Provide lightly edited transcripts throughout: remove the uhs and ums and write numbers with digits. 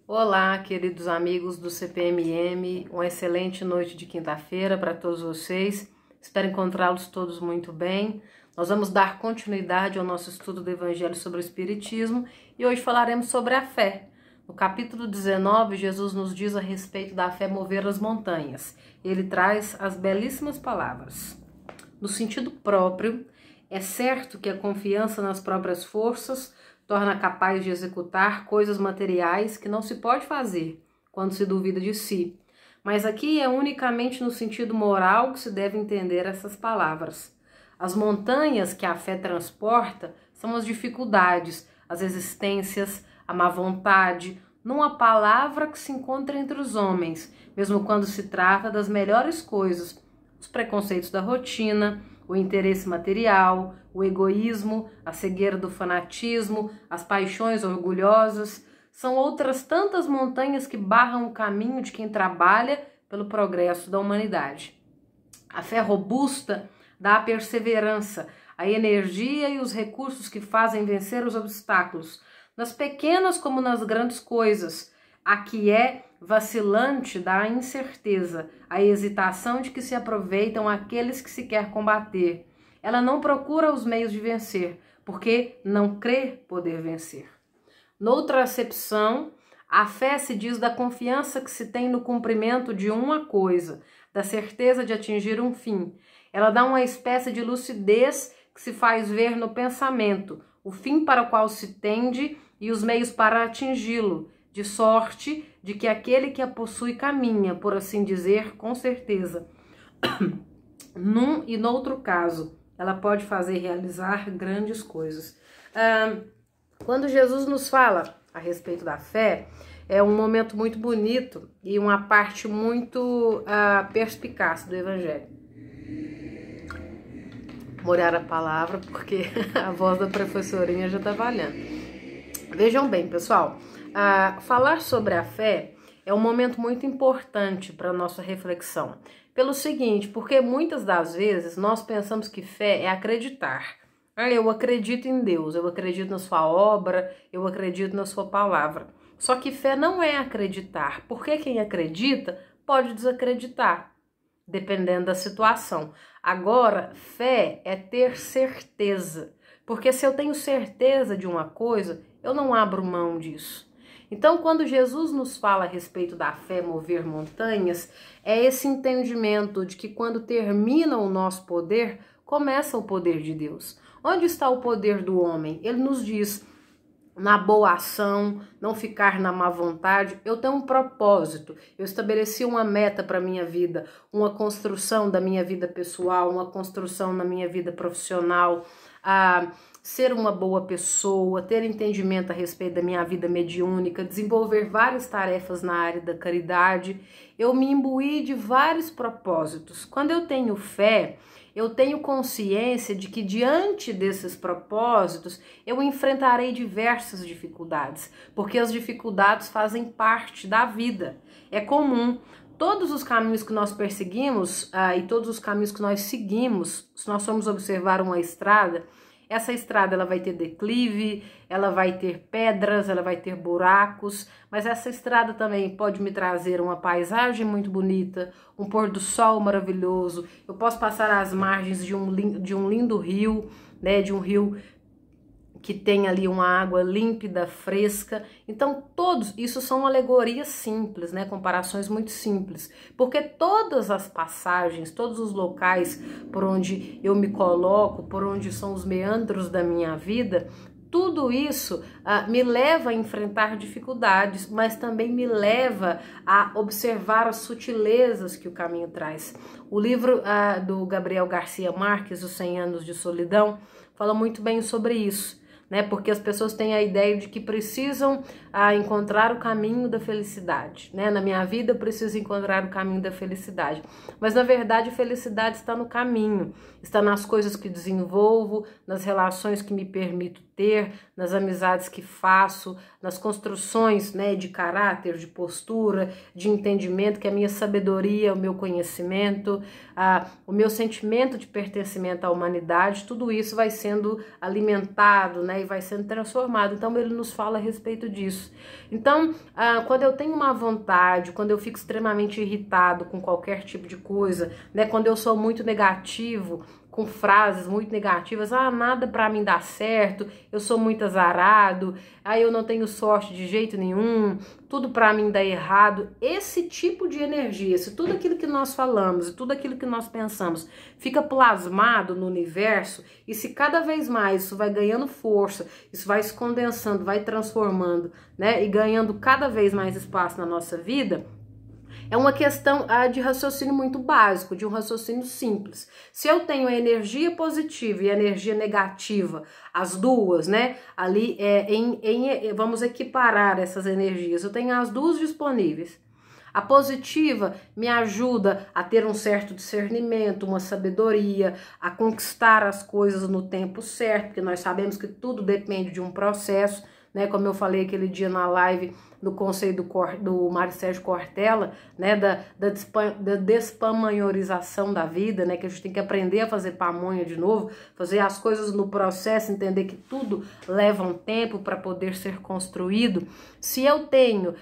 Olá, queridos amigos do CPMM, uma excelente noite de quinta-feira para todos vocês. Espero encontrá-los todos muito bem. Nós vamos dar continuidade ao nosso estudo do Evangelho sobre o Espiritismo e hoje falaremos sobre a fé. No capítulo 19, Jesus nos diz a respeito da fé mover as montanhas. Ele traz as belíssimas palavras. No sentido próprio, é certo que a confiança nas próprias forças torna capaz de executar coisas materiais que não se pode fazer quando se duvida de si. Mas aqui é unicamente no sentido moral que se deve entender essas palavras. As montanhas que a fé transporta são as dificuldades, as existências, a má vontade, numa palavra que se encontra entre os homens, mesmo quando se trata das melhores coisas, os preconceitos da rotina, o interesse material, o egoísmo, a cegueira do fanatismo, as paixões orgulhosas, são outras tantas montanhas que barram o caminho de quem trabalha pelo progresso da humanidade. A fé robusta dá a perseverança, a energia e os recursos que fazem vencer os obstáculos, nas pequenas como nas grandes coisas. A que é vacilante dá a incerteza, a hesitação de que se aproveitam aqueles que se quer combater. Ela não procura os meios de vencer, porque não crê poder vencer. Noutra acepção, a fé se diz da confiança que se tem no cumprimento de uma coisa, da certeza de atingir um fim. Ela dá uma espécie de lucidez que se faz ver no pensamento, o fim para o qual se tende e os meios para atingi-lo, de sorte de que aquele que a possui caminha, por assim dizer, com certeza. Num e noutro caso, ela pode fazer realizar grandes coisas. Quando Jesus nos fala a respeito da fé, é um momento muito bonito e uma parte muito perspicaz do Evangelho. Vou olhar a palavra porque a voz da professorinha já está valhando. Vejam bem, pessoal, falar sobre a fé é um momento muito importante para a nossa reflexão. Pelo seguinte, porque muitas das vezes nós pensamos que fé é acreditar. Eu acredito em Deus, eu acredito na sua obra, eu acredito na sua palavra. Só que fé não é acreditar, porque quem acredita pode desacreditar, dependendo da situação. Agora, fé é ter certeza, porque se eu tenho certeza de uma coisa, eu não abro mão disso. Então, quando Jesus nos fala a respeito da fé mover montanhas, é esse entendimento de que quando termina o nosso poder, começa o poder de Deus. Onde está o poder do homem? Ele nos diz, na boa ação, não ficar na má vontade. Eu tenho um propósito, eu estabeleci uma meta para a minha vida, uma construção da minha vida pessoal, uma construção na minha vida profissional, ser uma boa pessoa, ter entendimento a respeito da minha vida mediúnica, desenvolver várias tarefas na área da caridade. Eu me imbuí de vários propósitos. Quando eu tenho fé, eu tenho consciência de que diante desses propósitos eu enfrentarei diversas dificuldades, porque as dificuldades fazem parte da vida. É comum. Todos os caminhos que nós perseguimos e todos os caminhos que nós seguimos, se nós formos observar uma estrada, essa estrada ela vai ter declive, ela vai ter pedras, ela vai ter buracos, mas essa estrada também pode me trazer uma paisagem muito bonita, um pôr do sol maravilhoso. Eu posso passar às margens de um lindo rio, né, de um rio que tem ali uma água límpida, fresca. Então, todos isso são alegorias simples, né? Comparações muito simples, porque todas as passagens, todos os locais por onde eu me coloco, por onde são os meandros da minha vida, tudo isso me leva a enfrentar dificuldades, mas também me leva a observar as sutilezas que o caminho traz. O livro do Gabriel Garcia Marques, Os 100 Anos de Solidão, fala muito bem sobre isso, né? Porque as pessoas têm a ideia de que precisam encontrar o caminho da felicidade, né? Na minha vida eu preciso encontrar o caminho da felicidade, mas na verdade a felicidade está no caminho, está nas coisas que desenvolvo, nas relações que me permito ter, nas amizades que faço, nas construções, né, de caráter, de postura, de entendimento, que a minha sabedoria, o meu conhecimento, o meu sentimento de pertencimento à humanidade, tudo isso vai sendo alimentado, né, e vai sendo transformado. Então ele nos fala a respeito disso. Então, quando eu tenho uma vontade, quando eu fico extremamente irritado com qualquer tipo de coisa, né, quando eu sou muito negativo, com frases muito negativas, nada pra mim dá certo, eu sou muito azarado, eu não tenho sorte de jeito nenhum, tudo pra mim dá errado. Esse tipo de energia, se tudo aquilo que nós falamos e tudo aquilo que nós pensamos fica plasmado no universo, e se cada vez mais isso vai ganhando força, isso vai se condensando, vai transformando, né, e ganhando cada vez mais espaço na nossa vida, é uma questão de raciocínio muito básico, de um raciocínio simples. Se eu tenho a energia positiva e a energia negativa, as duas, né, ali vamos equiparar essas energias, eu tenho as duas disponíveis. A positiva me ajuda a ter um certo discernimento, uma sabedoria, a conquistar as coisas no tempo certo, porque nós sabemos que tudo depende de um processo, né? Como eu falei aquele dia na live do conselho do Mário Sérgio Cortella, né? Da despamonhorização da vida, né? Que a gente tem que aprender a fazer pamonha de novo, fazer as coisas no processo, entender que tudo leva um tempo para poder ser construído. Se eu tenho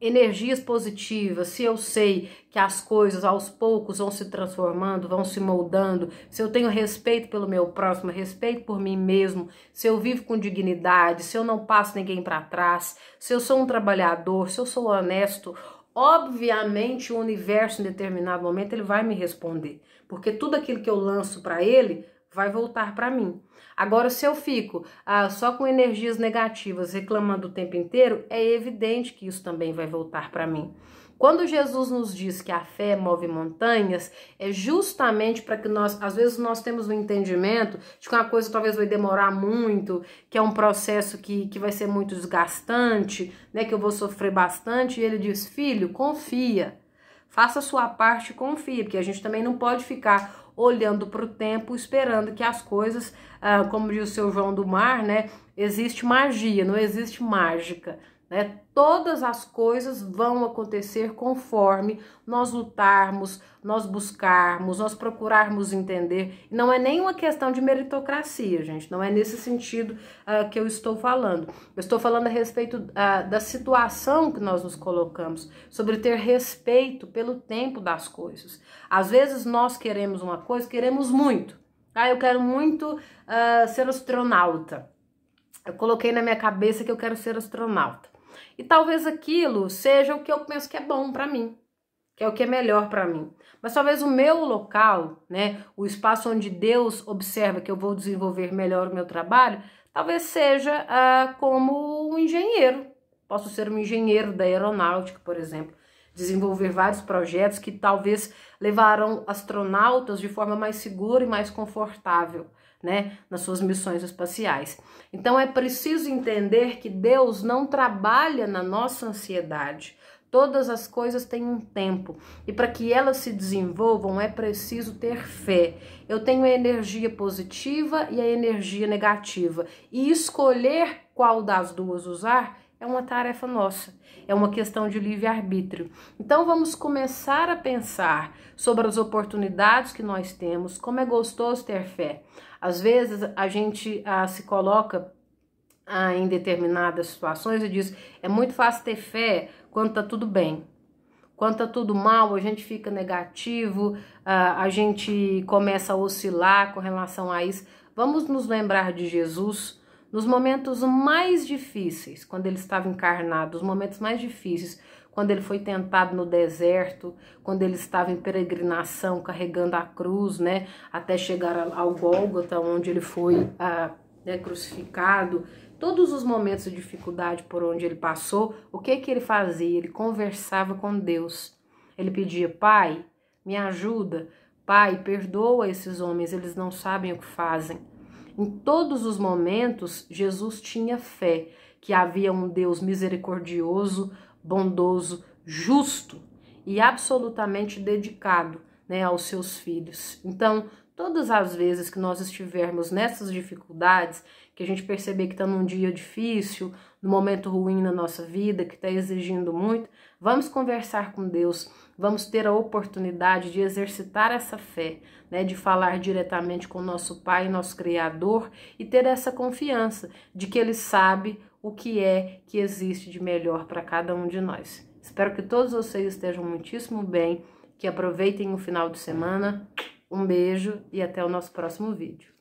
energias positivas, se eu sei que as coisas aos poucos vão se transformando, vão se moldando, se eu tenho respeito pelo meu próximo, respeito por mim mesmo, se eu vivo com dignidade, se eu não passo ninguém para trás, se eu sou um trabalhador, se eu sou honesto, obviamente o universo em determinado momento ele vai me responder, porque tudo aquilo que eu lanço para ele vai voltar para mim. Agora, se eu fico só com energias negativas, reclamando o tempo inteiro, é evidente que isso também vai voltar para mim. Quando Jesus nos diz que a fé move montanhas, é justamente para que às vezes nós temos um entendimento de que uma coisa talvez vai demorar muito, que é um processo que vai ser muito desgastante, né, que eu vou sofrer bastante, e ele diz, filho, confia, faça a sua parte e confia, porque a gente também não pode ficar olhando para o tempo, esperando que as coisas, como diz o seu João do Mar, né, existe magia, não existe mágica, né? Todas as coisas vão acontecer conforme nós lutarmos, nós buscarmos, nós procurarmos entender. Não é nem uma questão de meritocracia, gente, não é nesse sentido que eu estou falando. Eu estou falando a respeito da situação que nós nos colocamos, sobre ter respeito pelo tempo das coisas. Às vezes nós queremos uma coisa, queremos muito. Eu quero muito ser astronauta. Eu coloquei na minha cabeça que eu quero ser astronauta. E talvez aquilo seja o que eu penso que é bom para mim, que é o que é melhor para mim. Mas talvez o meu local, né, o espaço onde Deus observa que eu vou desenvolver melhor o meu trabalho, talvez seja como um engenheiro. Posso ser um engenheiro da aeronáutica, por exemplo, desenvolver vários projetos que talvez levarão astronautas de forma mais segura e mais confortável, né, nas suas missões espaciais. Então é preciso entender que Deus não trabalha na nossa ansiedade. Todas as coisas têm um tempo e para que elas se desenvolvam é preciso ter fé. Eu tenho a energia positiva e a energia negativa e escolher qual das duas usar é uma tarefa nossa, é uma questão de livre-arbítrio. Então vamos começar a pensar sobre as oportunidades que nós temos, como é gostoso ter fé. Às vezes a gente se coloca em determinadas situações e diz, é muito fácil ter fé quando tá tudo bem. Quando tá tudo mal, a gente fica negativo, a gente começa a oscilar com relação a isso. Vamos nos lembrar de Jesus nos momentos mais difíceis, quando ele estava encarnado, os momentos mais difíceis, quando ele foi tentado no deserto, quando ele estava em peregrinação, carregando a cruz, né, até chegar ao Gólgota, onde ele foi crucificado. Todos os momentos de dificuldade por onde ele passou, o que ele fazia? Ele conversava com Deus. Ele pedia, Pai, me ajuda. Pai, perdoa esses homens, eles não sabem o que fazem. Em todos os momentos, Jesus tinha fé que havia um Deus misericordioso, bondoso, justo e absolutamente dedicado, né, aos seus filhos. Então, todas as vezes que nós estivermos nessas dificuldades, que a gente perceber que está num dia difícil, num momento ruim na nossa vida, que está exigindo muito, vamos conversar com Deus, vamos ter a oportunidade de exercitar essa fé, né, de falar diretamente com o nosso Pai, nosso Criador, e ter essa confiança de que Ele sabe o que é que existe de melhor para cada um de nós. Espero que todos vocês estejam muitíssimo bem, que aproveitem o final de semana. Um beijo e até o nosso próximo vídeo.